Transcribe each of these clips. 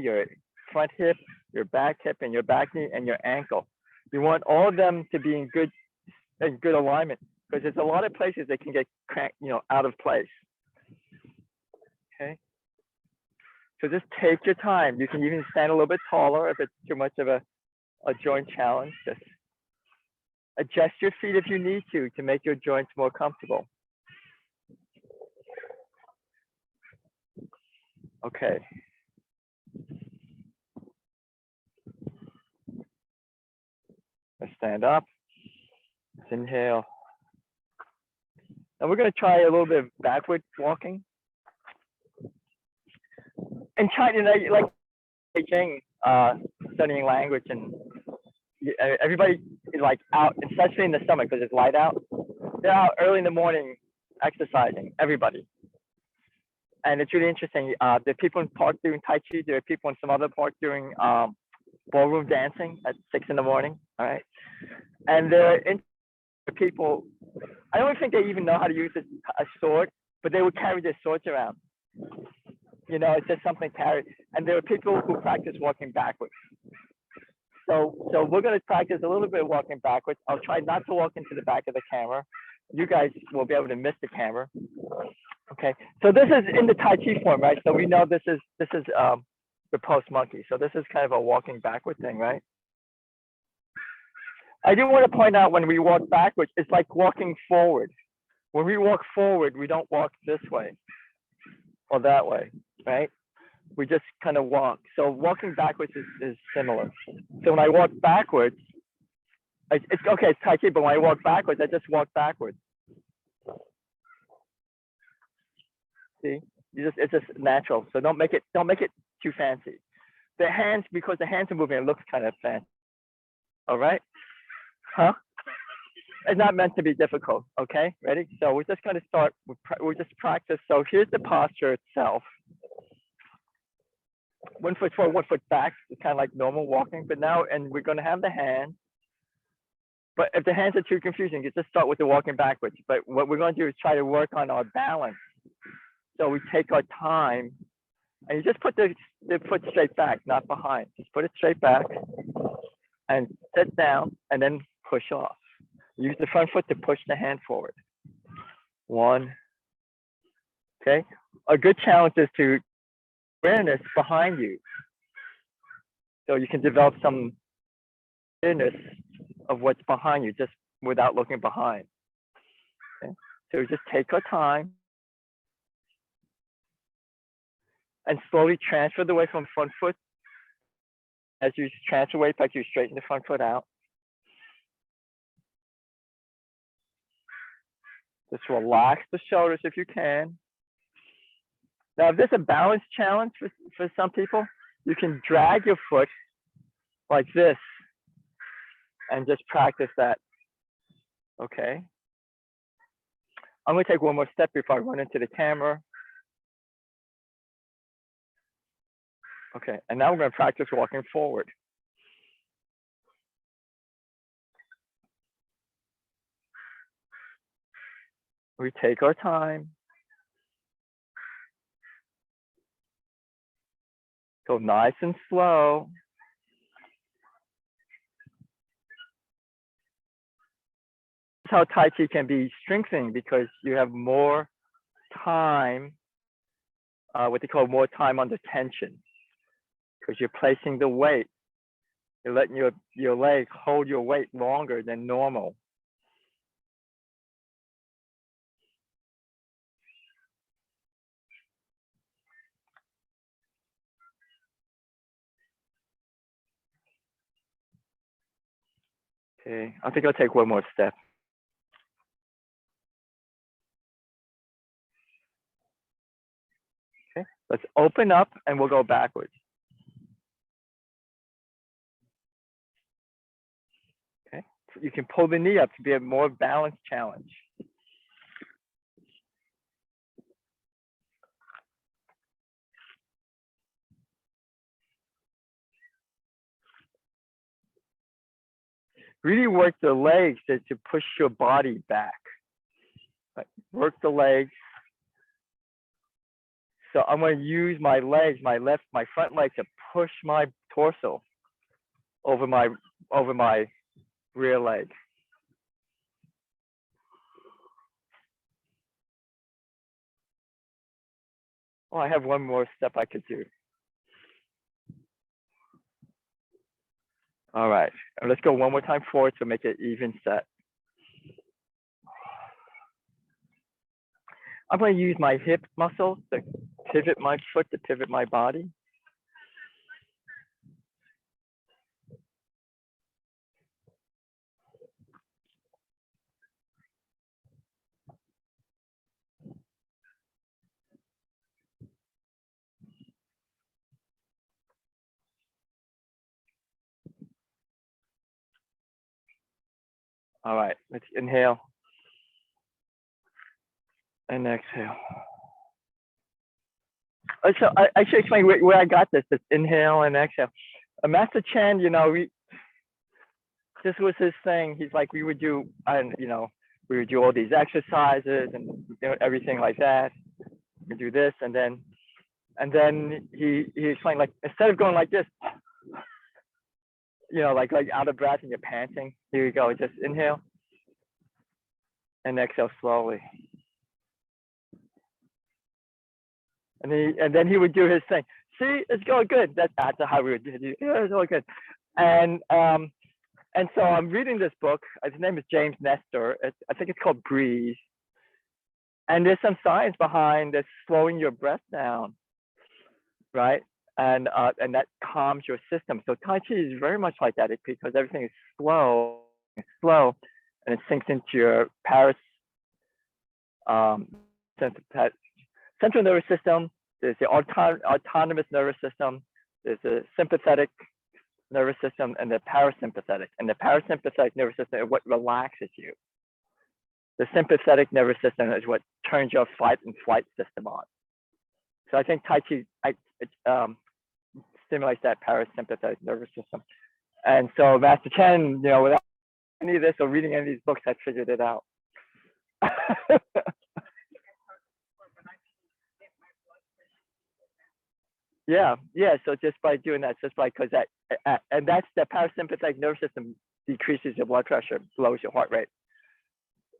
your front hip, your back hip, and your back knee, and your ankle. You want all of them to be in good alignment, because there's a lot of places they can get cranked, out of place. Okay. So just take your time. You can even stand a little bit taller if it's too much of a joint challenge. Just adjust your feet if you need to make your joints more comfortable. Okay. Let's stand up. Let's inhale. And we're going to try a little bit of backward walking. In China, like Beijing, studying language, and everybody is like out, especially in the summer because it's light out. They're out early in the morning exercising, everybody. And it's really interesting. There are people in park doing Tai Chi. There are people in some other park doing ballroom dancing at 6 in the morning. All right. And there are people, I don't think they even know how to use a sword, but they would carry their swords around. It's just something carried. And there are people who practice walking backwards. So we're going to practice a little bit of walking backwards. I'll try not to walk into the back of the camera. You guys will be able to miss the camera. Okay. So this is in the Tai Chi form, right? So we know this is the post monkey. So this is kind of a walking backward thing, right? I do want to point out when we walk backwards, it's like walking forward. When we walk forward, we don't walk this way or that way, right? We just kind of walk. So walking backwards is similar. So when I walk backwards, it's okay, it's Tai Chi, but when I walk backwards, I just walk backwards. See, it's just natural. So don't make it too fancy. The hands, because the hands are moving, it looks kind of fancy. All right? Huh? It's not meant to be difficult. Okay, ready? So we're just going to start. We'll just practice. So here's the posture itself. 1 foot forward, 1 foot back. It's kind of like normal walking. But now, and we're going to have the hands. But if the hands are too confusing, you just start with the walking backwards. But what we're going to do is try to work on our balance. So we take our time, and you just put the foot straight back, not behind. Just put it straight back, and sit down, and then push off. Use the front foot to push the hand forward. 1. Okay. A good challenge is to awareness behind you. So you can develop some awareness of what's behind you just without looking behind. Okay. So just take our time and slowly transfer the weight from front foot. As you transfer weight back, you straighten the front foot out. Just relax the shoulders if you can. Now, if there's a balance challenge for some people, you can drag your foot like this and just practice that. Okay. I'm going to take one more step before I run into the camera. Okay, and now we're going to practice walking forward. We take our time. Go nice and slow. This is how Tai Chi can be strengthening, because you have more time, what they call more time under tension, because you're placing the weight. You're letting your leg hold your weight longer than normal. Okay, I think I'll take one more step. Okay, let's open up and we'll go backwards. Okay, so you can pull the knee up to be a more balanced challenge. Really work the legs to push your body back. Right. Work the legs. So I'm going to use my legs, my front leg to push my torso over my rear leg. Oh, I have one more step I could do. All right, and let's go one more time forward to make it even set. I'm going to use my hip muscle to pivot my foot, to pivot my body. All right, let's inhale and exhale. So I should explain where I got this inhale and exhale. Master Chan, you know, this was his thing. He's like, we would do, you know, we would do all these exercises and everything like that. We do this, and then he explained, like, instead of going like this, you know, like out of breath and you're panting, here you go, just inhale and exhale slowly. And then he would do his thing. See, it's going good. That's how we would do it. Yeah, it's all good. And so I'm reading this book. His name is James Nestor. I think it's called Breathe. And there's some science behind this, slowing your breath down, right? And that calms your system. So Tai Chi is very much like that, because everything is slow, and it sinks into your central nervous system. There's the autonomous nervous system. There's the sympathetic nervous system and the parasympathetic. And the parasympathetic nervous system is what relaxes you. The sympathetic nervous system is what turns your fight and flight system on. So I think Tai Chi stimulates that parasympathetic nervous system. And so Master Chen, you know, without any of this or reading any of these books, I figured it out. Yeah. So just by doing that, just by, because that, and that's the parasympathetic nervous system decreases your blood pressure, lowers your heart rate.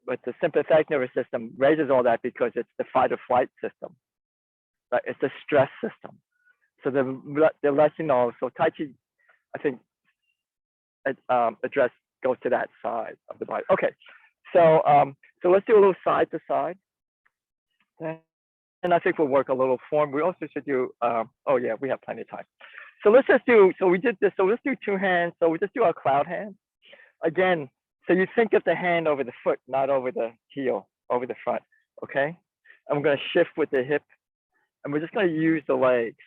But the sympathetic nervous system raises all that because it's the fight or flight system. Right? It's the stress system. So the less you know. So Tai Chi, I think, goes to that side of the body. Okay. So let's do a little side to side. And I think we'll work a little form. We also should do, oh yeah, we have plenty of time. So let's just do, so we did this, so let's do two hands. So we just do our cloud hand. Again, so you think of the hand over the foot, not over the heel, over the front, okay? And we're gonna shift with the hip, and we're just gonna use the legs.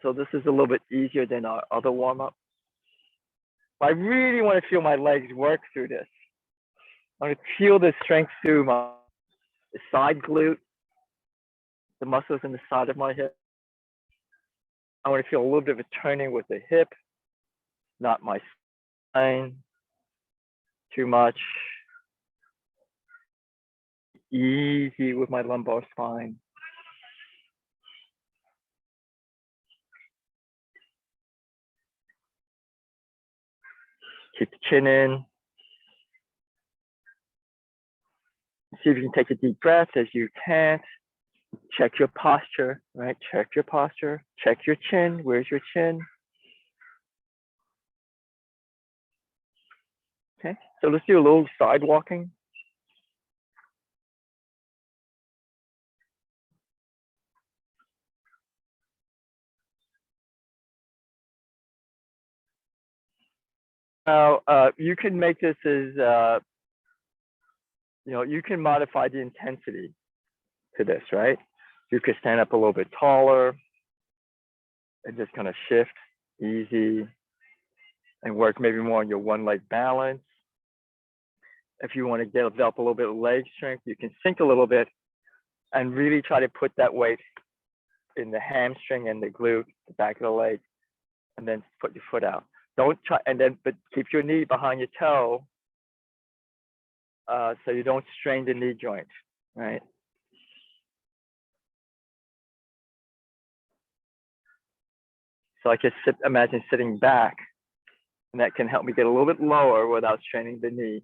So this is a little bit easier than our other warm up. I really wanna feel my legs work through this. I wanna feel the strength through my side glute, the muscles in the side of my hip. I want to feel a little bit of a turning with the hip, not my spine too much. Easy with my lumbar spine. Keep the chin in. See if you can take a deep breath. As you can't, check your posture, right? Check your posture. Check your chin. Where's your chin? Okay, so let's do a little side walking. Now, you can make this as, you know, you can modify the intensity to this, right? You could stand up a little bit taller and just kind of shift easy and work maybe more on your one leg balance. If you want to develop a little bit of leg strength, you can sink a little bit and really try to put that weight in the hamstring and the glute, the back of the leg, and then put your foot out. Don't try, and then, but keep your knee behind your toe so you don't strain the knee joint, right? So I can imagine sitting back, and that can help me get a little bit lower without straining the knee.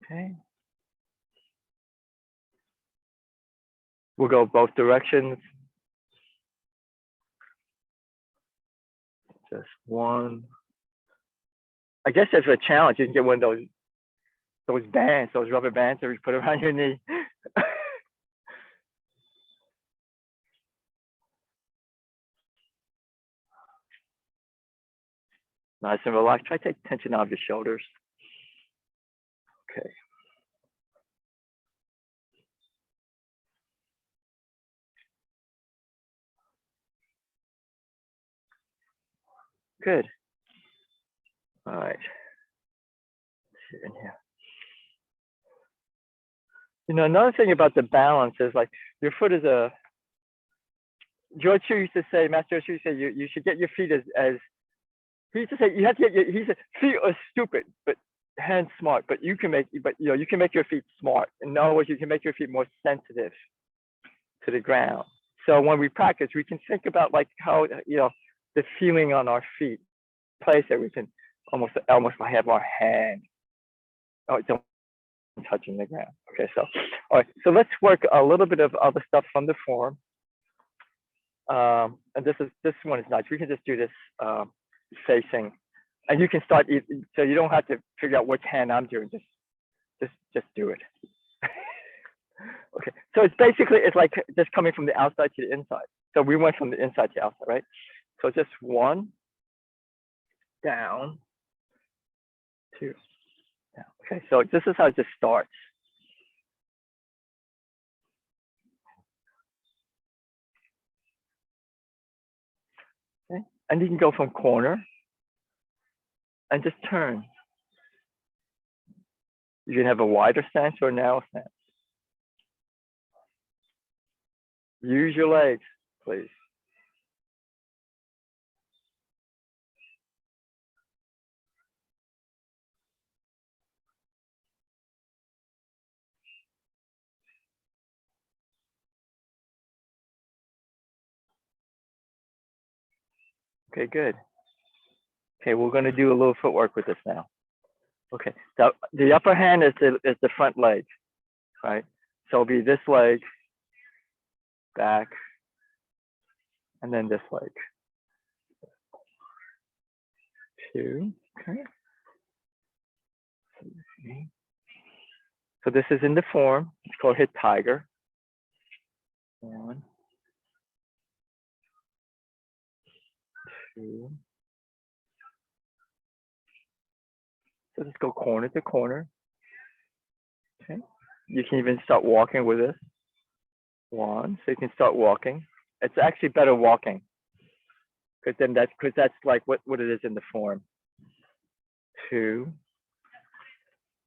Okay. We'll go both directions. Just one. I guess that's a challenge. You can get one of those bands, those rubber bands that we put around your knee. Nice and relaxed. Try to take tension out of your shoulders. Okay. Good. All right. In here. You know, another thing about the balance is like your foot is a. George Chu used to say, Master Chu used to say, you should get your feet as he used to say you have to get your. He said feet are stupid, but hands smart. But you can make your feet smart. In other words, you can make your feet more sensitive to the ground. So when we practice, we can think about like how the feeling on our feet, place that we can almost have our hand. Oh, don't touching the ground. Okay, so all right, so let's work a little bit of other stuff from the form. And this one is nice. We can just do this facing, and you can start. So you don't have to figure out which hand I'm doing. Just do it. Okay, so it's like just coming from the outside to the inside. So we went from the inside to the outside, right? So just one, down, two, down. Okay, so this is how it just starts. Okay, and you can go from corner and just turn. You can have a wider stance or a narrow stance. Use your legs, please. Okay, good. Okay, we're going to do a little footwork with this now. Okay, so the upper hand is the front leg, right? So it'll be this leg, back, and then this leg. Two, okay. So this is in the form. It's called hit tiger. One, two. So just go corner to corner. Okay. You can even start walking with this. One, so you can start walking. It's actually better walking, because that's like what it is in the form. Two.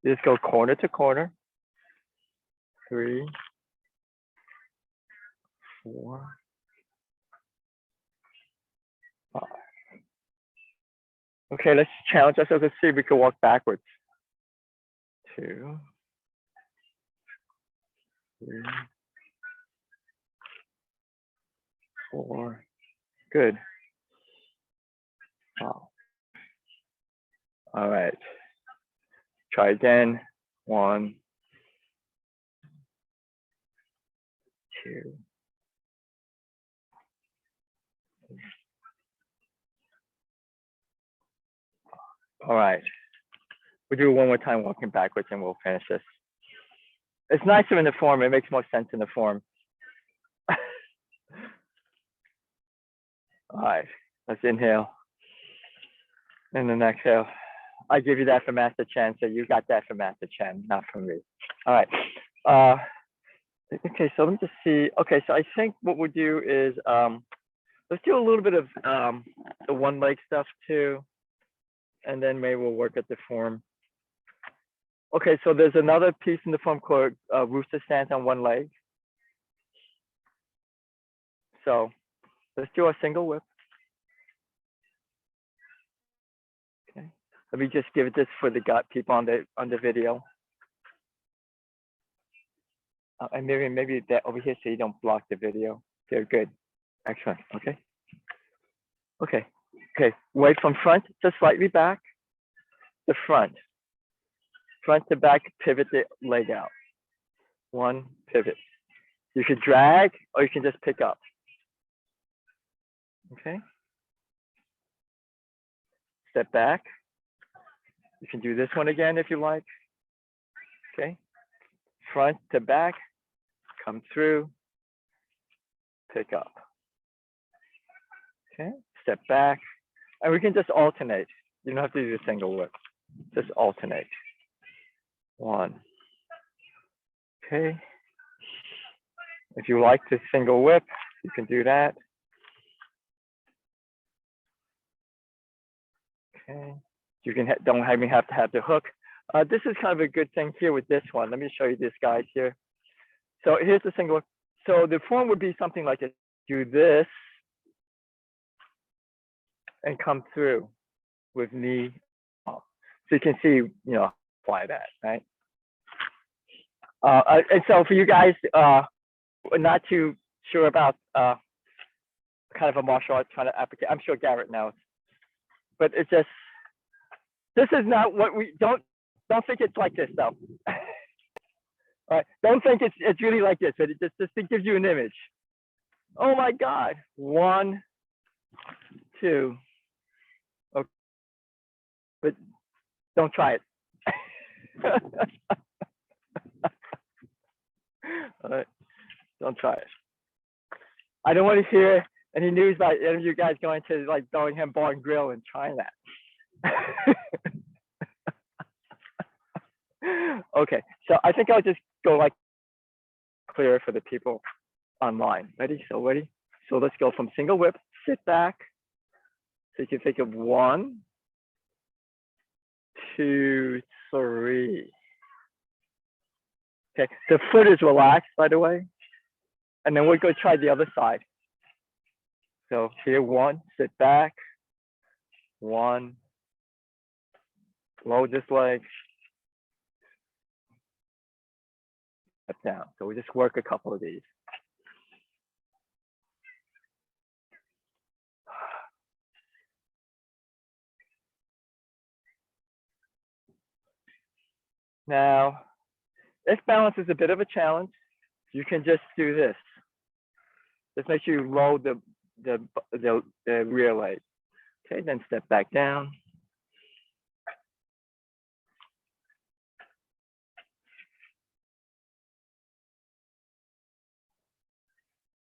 You just go corner to corner. 3, 4, 5. Okay, let's challenge ourselves. Let's see if we can walk backwards. 2, 3, 4. Good. Wow. All right. Try again. 1, 2. All right. We'll do it one more time, walking backwards, and we'll finish this. It's nicer in the form. It makes more sense in the form. All right. Let's inhale. And then exhale. I give you that for Master Chen, so you got that for Master Chen, not from me. All right. Okay, so let me just see. Okay, so I think what we'll do is let's do a little bit of the one leg stuff too, and then maybe we'll work at the form. Okay, so there's another piece in the form called rooster stance on one leg. So let's do a single whip. Okay, let me just give this for the people on the video. And maybe that over here so you don't block the video. They're good. Excellent. Okay. Okay. Okay. Weight from front to slightly back. The front. Front to back, pivot the leg out. One pivot. You could drag or you can just pick up. Okay. Step back. You can do this one again if you like. Okay. Front to back, come through, pick up. Okay. Step back. And we can just alternate. You don't have to do a single whip. Just alternate. One. Okay. If you like to single whip, you can do that. Okay. You can don't even have to have the hook. This is kind of a good thing here with this one. Let me show you this guide here. So here's the single. So the form would be something like this. Do this and come through with knee up. So you can see, apply that, right? And so for you guys, not too sure about kind of a martial arts kind of application, I'm sure Garrett knows, but it's just, this is not what we don't think it's like this though. All right, don't think it's really like this, but it just gives you an image. Oh my God, 1, 2. Okay, but don't try it. All right, don't try it. I don't want to hear any news about any of you guys going to like Bellingham Bar and Grill and trying that. Okay, so I think I'll just go like clear for the people online. Ready? So ready? So let's go from single whip, sit back. So you can think of 1, 2, 3. Okay, the foot is relaxed, by the way. And then we'll go try the other side. So here, 1, sit back. 1, load this leg. Step down. So we just work a couple of these. Now, if balance is a bit of a challenge, you can just do this. Just make sure you load the rear leg. Okay, then step back down.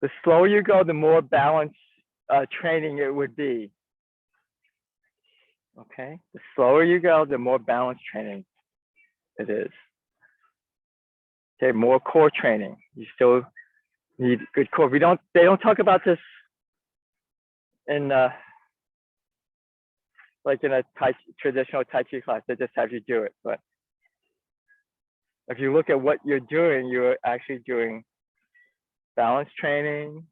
The slower you go, the more balance training it would be. Okay, the slower you go, the more balance training it is. Okay, more core training. You still need good core. They don't talk about this in like in a traditional Tai Chi class. They just have you do it. But if you look at what you're doing, you're actually doing balance training,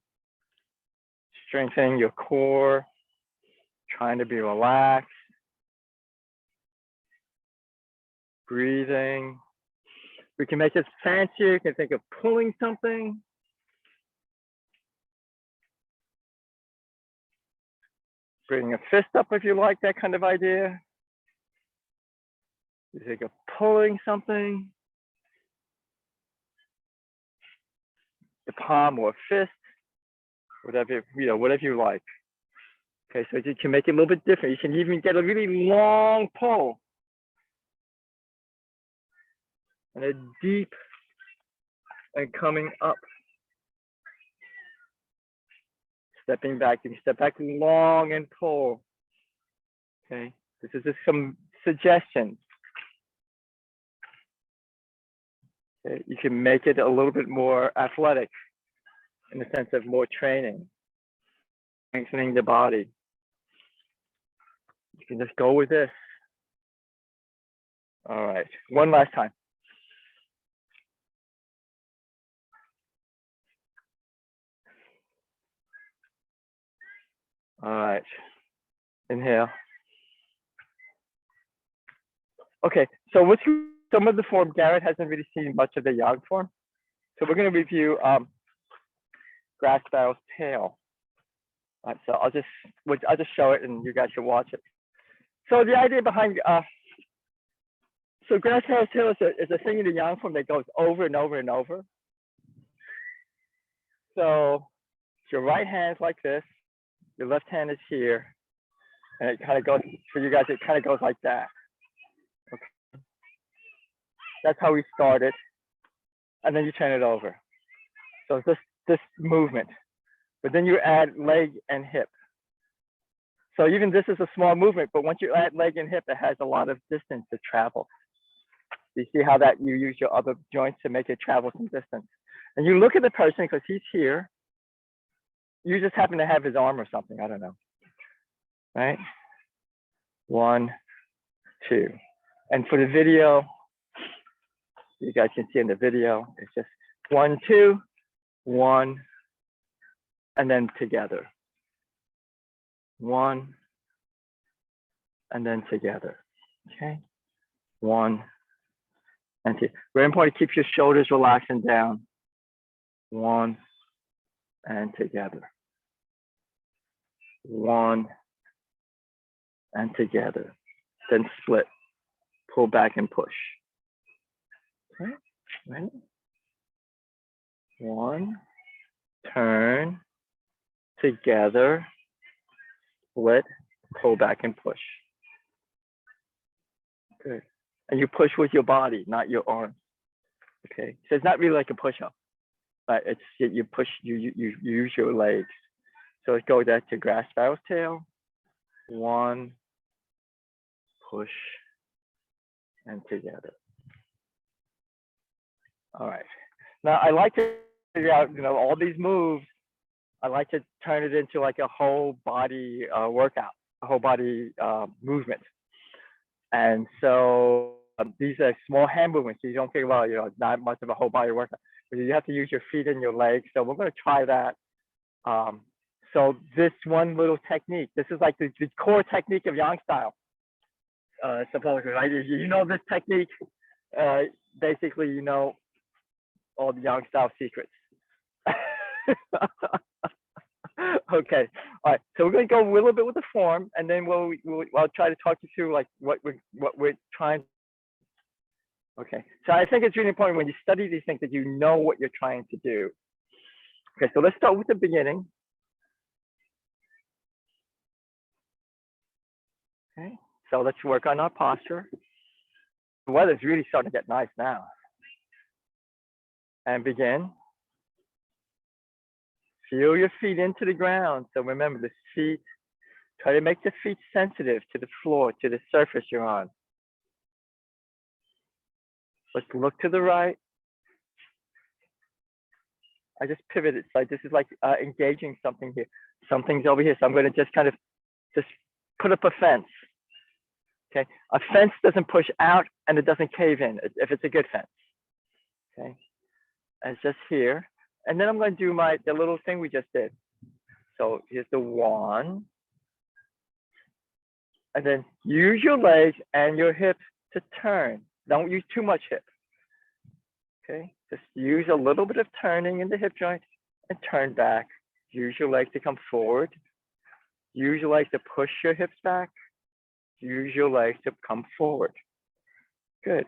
strengthening your core, trying to be relaxed, breathing. We can make this fancier. You can think of pulling something. Bringing a fist up if you like that kind of idea. You think of pulling something. The palm or fist, whatever you like. Okay, so you can make it a little bit different. You can even get a really long pull. And a deep and coming up. Stepping back, you can step back long and pull. Okay, this is just some suggestions. Okay, you can make it a little bit more athletic in the sense of more training, strengthening the body. You can just go with this. All right, one last time. All right, inhale. Okay, so what's some of the form? Garrett hasn't really seen much of the Yang form. So we're going to review grass sparrow's tail. All right, so I'll just show it and you guys can watch it. So the idea behind so grass tail is a thing in the yang form that goes over and over and over. So your right hand's like this, your left hand is here, and it kind of goes, for you guys, it kind of goes like that. Okay. That's how we started. And then you turn it over. So it's this movement. But then you add leg and hip. So even this is a small movement, but once you add leg and hip, it has a lot of distance to travel. You see how that you use your other joints to make it travel some distance. And you look at the person because he's here. You just happen to have his arm or something. I don't know. Right? 1, 2. And for the video, you guys can see in the video, it's just 1, 2, 1, and then together. 1, and then together. Okay? 1, and 2. Very important to keep your shoulders relaxed and down. 1, and together. 1, and together. Then split. Pull back and push. Okay, ready? 1, turn, together, split, pull back and push. Good. And you push with your body, not your arms. Okay, so it's not really like a push-up, but it's you push, you use your legs. So it goes back to grass sparrow's tail. 1, push, and together. All right. Now I like to figure out, all these moves. I like to turn it into like a whole body workout, a whole body movement. And so these are small hand movements. So you don't think about, not much of a whole body workout, but you have to use your feet and your legs. So we're going to try that. So this one little technique, this is like the core technique of Yang style. Supposedly, right? You know this technique, basically, you know all the Yang style secrets. Okay, all right. So we're going to go a little bit with the form, and then I'll try to talk you through like what we're trying. Okay, so I think it's really important when you study these things that you know what you're trying to do. Okay, so let's start with the beginning. Okay, so let's work on our posture. The weather's really starting to get nice now. And begin. Feel your feet into the ground. So remember the feet, try to make the feet sensitive to the floor, to the surface you're on. Let's look to the right. I just pivoted, so this is like engaging something here. Something's over here, so I'm going to just kind of just put up a fence. Okay, a fence doesn't push out and it doesn't cave in if it's a good fence. Okay, and it's just here. And then I'm going to do the little thing we just did. So here's the 1. And then use your legs and your hips to turn. Don't use too much hip. Okay, just use a little bit of turning in the hip joint and turn back. Use your legs to come forward. Use your legs to push your hips back. Use your legs to come forward. Good.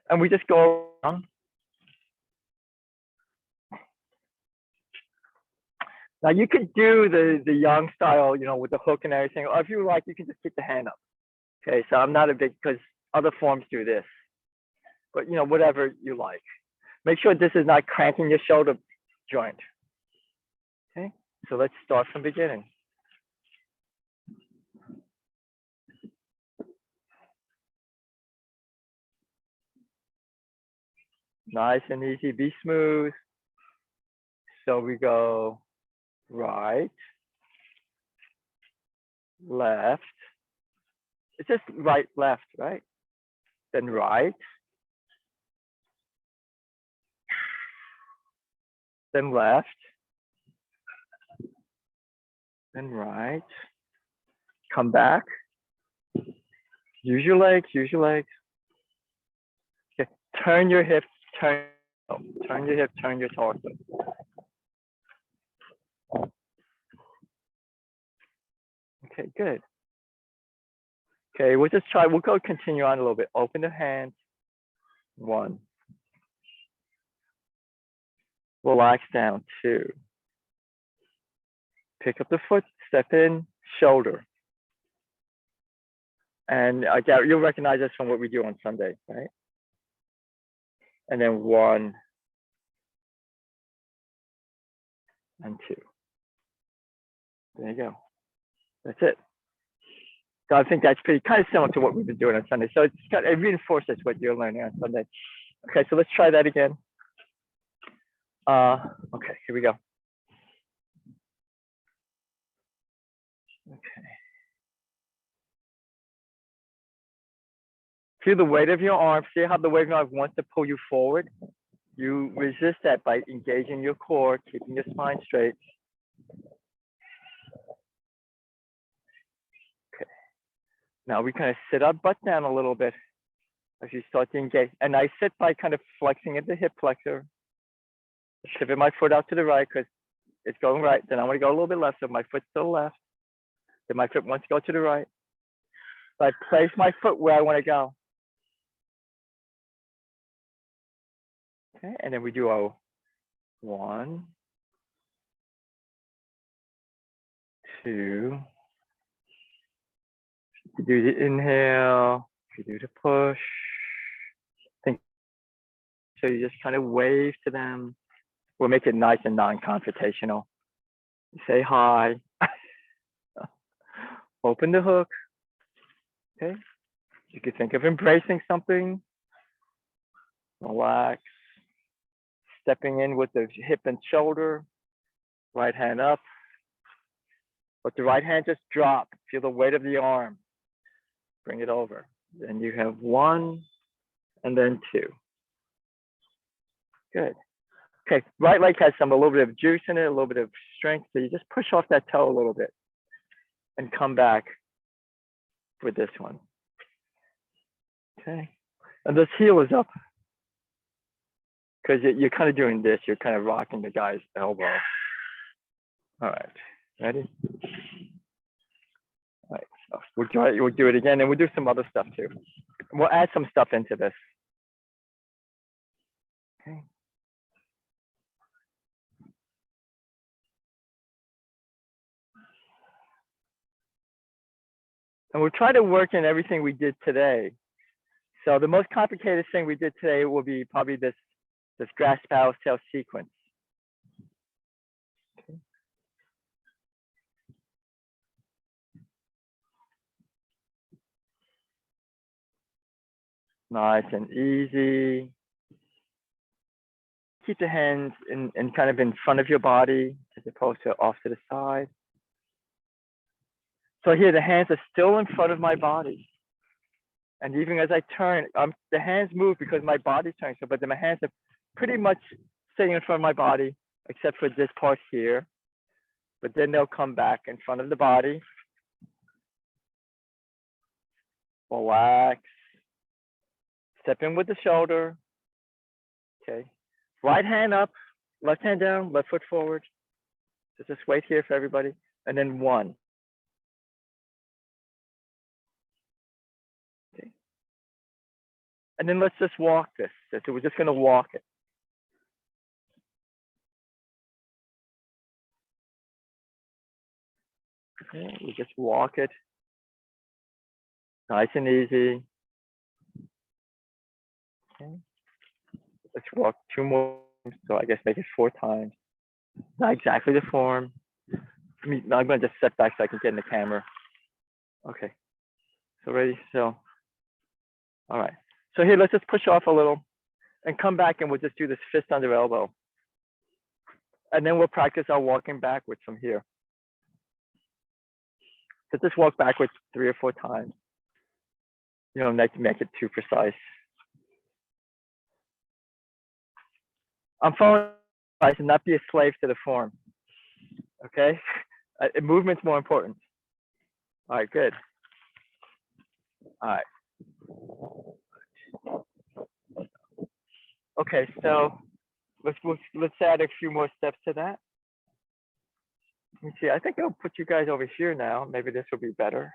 And we just go around. Now you could do the Yang style, with the hook and everything. Or if you like, you can just keep the hand up. Okay, so I'm not a big, because other forms do this. But whatever you like. Make sure this is not cranking your shoulder joint. Okay, so let's start from beginning. Nice and easy, be smooth. So we go right, left. It's just right, left, right? Then right. Then left. Then right. Come back. Use your legs, use your legs. Okay. Turn your hips, turn your hip, turn your torso. Okay, good. Okay, we'll just try, we'll go continue on a little bit. Open the hands. 1. Relax down. 2. Pick up the foot, step in, shoulder. And Gary, you'll recognize this from what we do on Sunday, right? And then 1 and 2. There you go. That's it. So I think that's pretty kind of similar to what we've been doing on Sunday. So it reinforces what you're learning on Sunday. Okay, so let's try that again. Okay, here we go. Okay. Feel the weight of your arm. See how the weight of your arm wants to pull you forward. You resist that by engaging your core, keeping your spine straight. Okay. Now we kind of sit our butt down a little bit as you start to engage. And I sit by kind of flexing at the hip flexor. Shifting my foot out to the right because it's going right. Then I want to go a little bit left, so my foot's to the left. Then my foot wants to go to the right. So I place my foot where I want to go. Okay, and then we do a 1, 2. You do the inhale, you do the push. Think so you just kind of wave to them. We'll make it nice and non-confrontational. You say hi. Open the hook. Okay. You could think of embracing something. Relax. Stepping in with the hip and shoulder. Right hand up. Let the right hand just drop. Feel the weight of the arm. Bring it over. Then you have 1 and then 2. Good. Okay, right leg has a little bit of juice in it, a little bit of strength. So you just push off that toe a little bit and come back with this one. Okay, and this heel is up because you're kind of doing this. You're kind of rocking the guy's elbow. All right, ready? All right, so we'll do it again, and we'll do some other stuff too. We'll add some stuff into this. Okay. And we'll try to work in everything we did today. So the most complicated thing we did today will be probably this grasp paddle tail sequence. Okay. Nice and easy. Keep the hands in kind of in front of your body as opposed to off to the side. So here the hands are still in front of my body. And even as I turn, the hands move because my body's turning. So, but then my hands are pretty much staying in front of my body, except for this part here. But then they'll come back in front of the body. Relax. Step in with the shoulder. Okay. Right hand up, left hand down, left foot forward. So just wait here for everybody. And then 1. Okay. And then let's just walk this. So we're just going to walk it. Okay, we just walk it. Nice and easy. Okay. Let's walk 2 more. So I guess make it 4 times. Not exactly the form. I'm going to just step back so I can get in the camera. Okay. So ready? So, all right. So here, let's just push off a little and come back and we'll just do this fist under elbow. And then we'll practice our walking backwards from here. So just walk backwards 3 or 4 times. You don't have to make it too precise. I'm following advice and not be a slave to the form. Okay? Movement's more important. All right, good. All right. Okay, so let's add a few more steps to that. Let me see. I think I'll put you guys over here now. Maybe this will be better.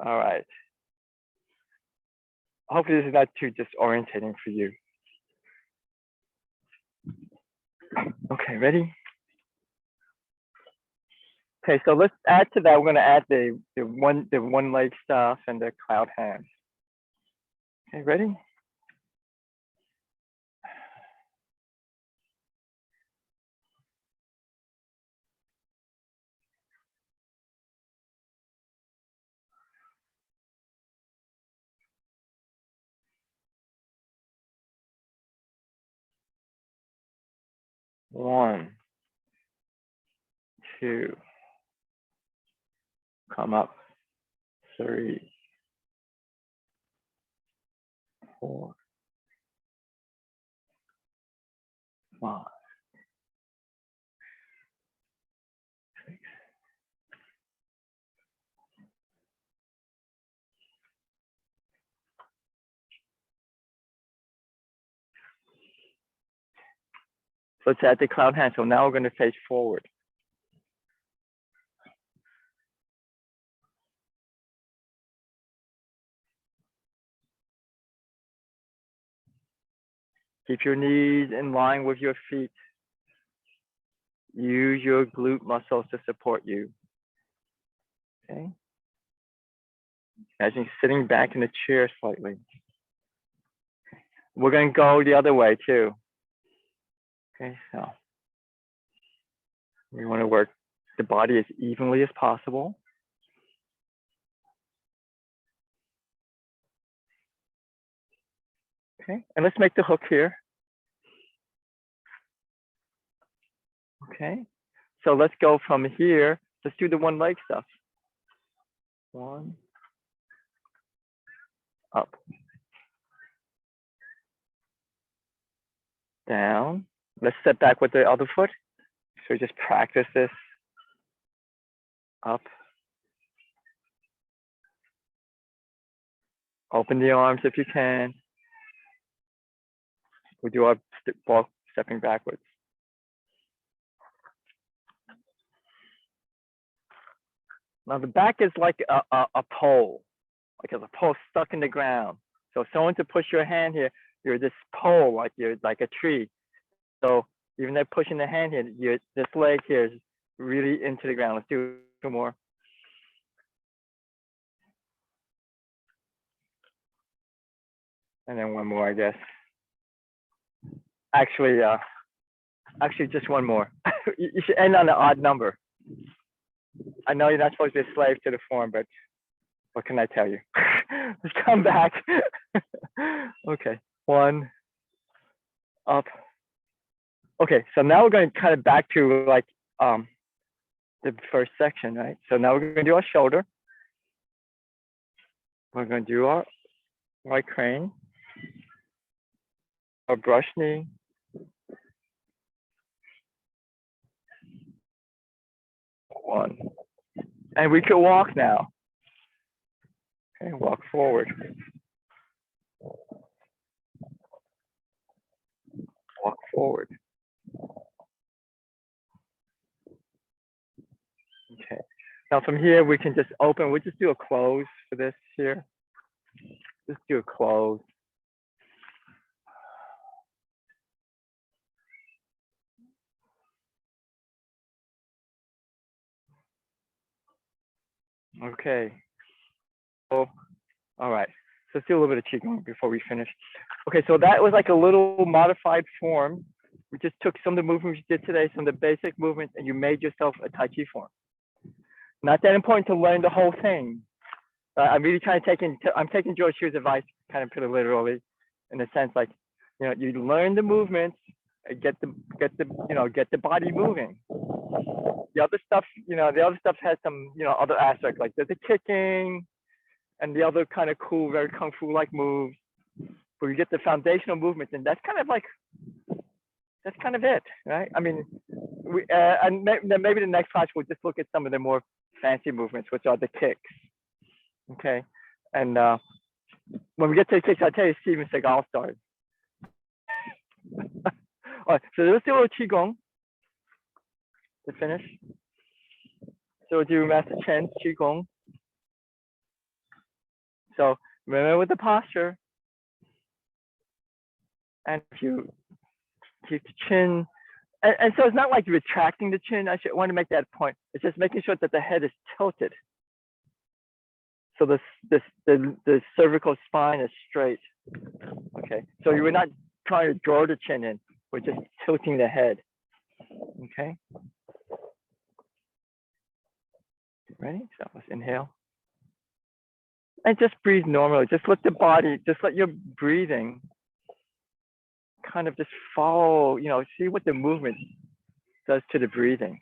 All right. Hopefully this is not too disorientating for you. Okay, ready? Okay, so let's add to that. We're going to add the one leg stuff and the cloud hands. Okay, ready? One, two, come up. 3, 4, 5, 6. Let's add the cloud hand. So now we're going to face forward. Keep your knees in line with your feet. Use your glute muscles to support you. Okay. Imagine sitting back in the chair slightly. We're going to go the other way too. Okay, so we want to work the body as evenly as possible. Okay, and let's make the hook here. Okay, so let's go from here. Let's do the one leg stuff. 1, up, down. Let's step back with the other foot. So just practice this. Up. Open the arms if you can. We do our walk stepping backwards. Now the back is like a pole, like a pole stuck in the ground. So if someone to push your hand here, you're this pole, like you're like a tree. So even though pushing the hand here, this leg here is really into the ground. Let's do 2 more. And then 1 more, I guess. Actually, just 1 more. You should end on an odd number. I know you're not supposed to be a slave to the form, but what can I tell you? Let's come back. Okay, 1, up. Okay, so now we're going to kind of back to like the first section, right? So now we're going to do our shoulder. We're going to do our right crane, our brush knee, one, and we can walk now. Okay, walk forward. Walk forward. Okay. Now from here we can just open. We'll just do a close for this here. Just do a close. Okay. So, all right. So let's do a little bit of qigong before we finish. Okay, so that was like a little modified form. We just took some of the movements you did today, some of the basic movements, and you made yourself a Tai Chi form. Not that important to learn the whole thing. I'm really trying to I'm taking George Hughes' advice, kind of put it literally, in a sense like, you know, you learn the movements, get the body moving. The other stuff, the other stuff has some, other aspects, like there's the kicking and the other kind of cool, very kung fu like moves. But you get the foundational movements, and that's kind of it, right? I mean, and maybe the next class we'll just look at some of the more fancy movements, which are the kicks. Okay, and when we get to the kicks, I'll tell you Steven Seagal started. All right, so let's do a little qigong to finish. So we'll do Master Chen's qigong. So remember with the posture, and if you keep the chin, and so it's not like retracting the chin. I want to make that point. It's just making sure that the head is tilted. So the cervical spine is straight. Okay, so you were not trying to draw the chin in. We're just tilting the head. Okay. Ready? So let's inhale. And just breathe normally. Just let the body, just let your breathing kind of just follow, see what the movement does to the breathing.